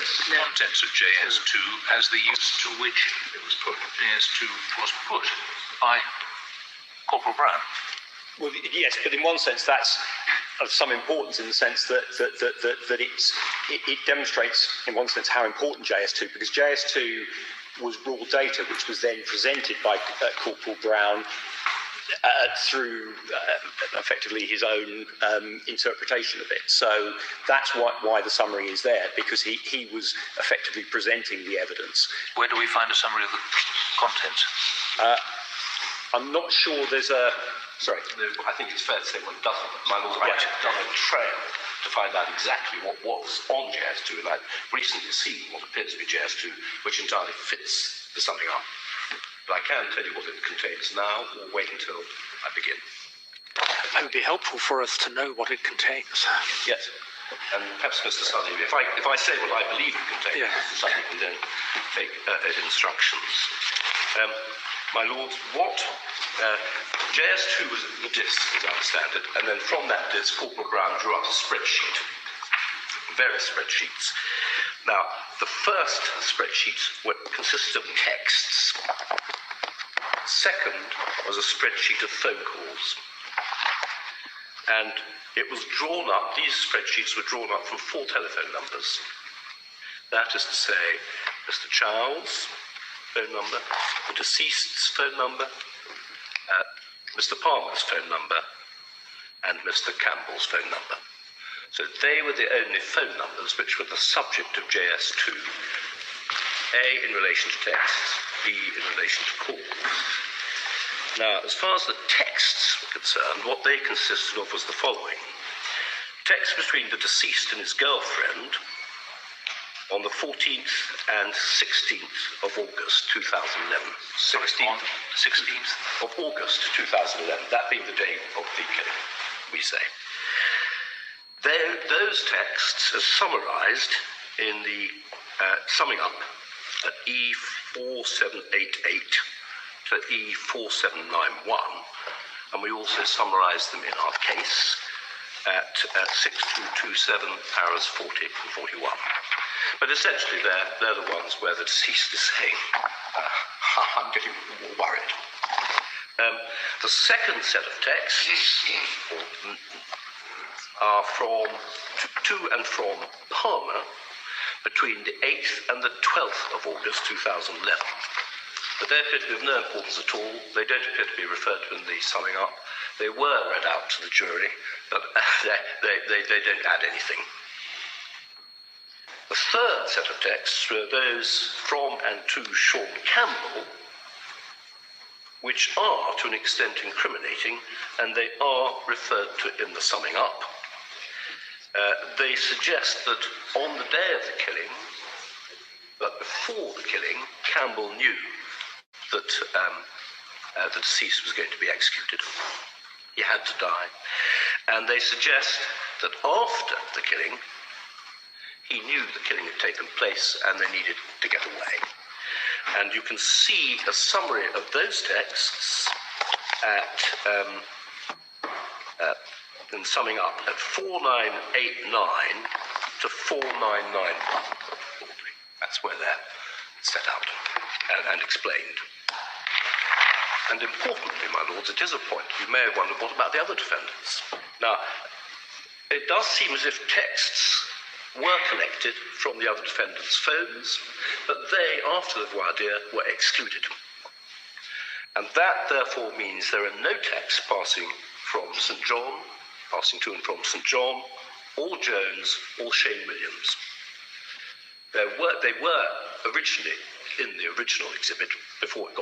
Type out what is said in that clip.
the contents of JS2 as the use to which it was put. JS2 was put by Corporal Brown. Well, yes, but in one sense that's of some importance in the sense that it demonstrates, in one sense, how important JS2, because JS2 was raw data which was then presented by Corporal Brown through effectively his own interpretation of it. So that's why the summary is there, because he was effectively presenting the evidence. Where do we find a summary of the contents? I'm not sure there's a... Sorry. I think it's fair to say one doesn't. My Lord, I have done a trail to find out exactly what was on JS2, and I've recently seen what appears to be JS2, which entirely fits the summing up. But I can tell you what it contains now, or wait until I begin. It would be helpful for us to know what it contains. Yes. And perhaps, Mr. Sudley, if I say what I believe it contains, Mr. Sudley can then take instructions. My Lord, what JS2 was the disk, as I understand it, and then from that disk, Corporal Brown drew up a spreadsheet, various spreadsheets. Now, the first spreadsheet consisted of texts. Second was a spreadsheet of phone calls. And it was drawn up, these spreadsheets were drawn up from 4 telephone numbers. That is to say, Mr. Chow's phone number, the deceased's phone number, Mr. Palmer's phone number, and Mr. Campbell's phone number. So they were the only phone numbers which were the subject of JS2, A, in relation to texts, B, in relation to calls. Now, as far as the texts were concerned, what they consisted of was the following. Text between the deceased and his girlfriend on the 14th and 16th of August 2011. 16th of August 2011, that being the day of the killing, we say. Those texts are summarised in the summing up at E4788 to E4791, and we also summarise them in our case at 6227 hours 40 and 41. But essentially, they're the ones where the deceased is saying, I'm getting more worried. The second set of texts are to and from Palmer between the 8th and the 12th of August 2011. But they appear to be of no importance at all. They don't appear to be referred to in the summing up. They were read out to the jury, but they don't add anything. The third set of texts were those from and to Sean Campbell, which are, to an extent, incriminating, and they are referred to in the summing up. They suggest that on the day of the killing, but before the killing, Campbell knew that the deceased was going to be executed. He had to die. And they suggest that after the killing, he knew the killing had taken place and they needed to get away. And you can see a summary of those texts in summing up at 4989 to 4991. That's where they're set out and explained. And importantly, my lords, it is a point. You may have wondered, what about the other defendants? Now, it does seem as if texts were collected from the other defendants' phones, but they, after the voir dire, were excluded. And that, therefore, means there are no texts passing from St. John, passing to and from St. John, or Jones, or Shane Williams. They were originally in the original exhibit before it got